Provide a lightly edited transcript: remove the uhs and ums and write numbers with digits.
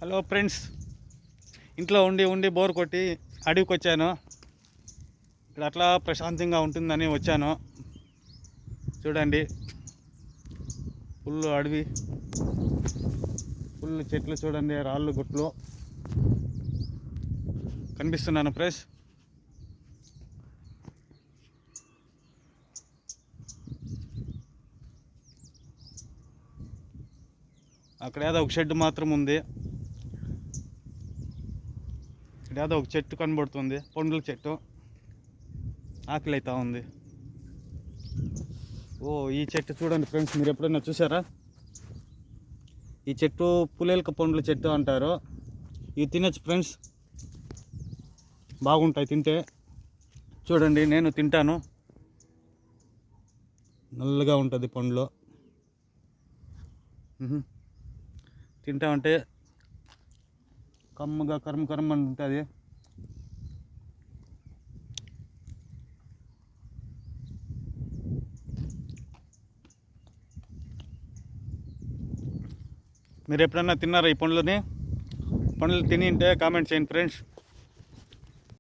Hello friends, ఇంట్లో ఉండి ఉండి బోర్ కొట్టి అడవికి వచ్చాను. ఇక్కడ అట్లా ప్రశాంతంగా ఉంటుందని వచ్చాను. చూడండి, ఫుల్ అడవి, ఫుల్ చెట్లు. చూడండి, రాళ్ళు గుట్లు కనిపిస్తున్నాను ఫ్రెండ్స్. అక్కడ ఏదో ఒక షెడ్ మాత్రం ఉంది. ఇక్కడ ఏదో ఒక చెట్టు కనబడుతుంది, పండ్ల చెట్టు. ఆకలి అవుతా ఉంది. ఓ, ఈ చెట్టు చూడండి ఫ్రెండ్స్, మీరు ఎప్పుడైనా చూసారా? ఈ చెట్టు పులేలక పండ్ల చెట్టు అంటారు. ఇవి తినచ్చు ఫ్రెండ్స్, బాగుంటాయి తింటే. చూడండి, నేను తింటాను. నల్లగా ఉంటుంది పండ్లు. తింటామంటే కమ్మగా కర్మ కర్మ అని ఉంటుంది. మీరు ఎప్పుడన్నా తిన్నారా ఈ పండ్లు తిని ఉంటే కామెంట్ చేయండి ఫ్రెండ్స్.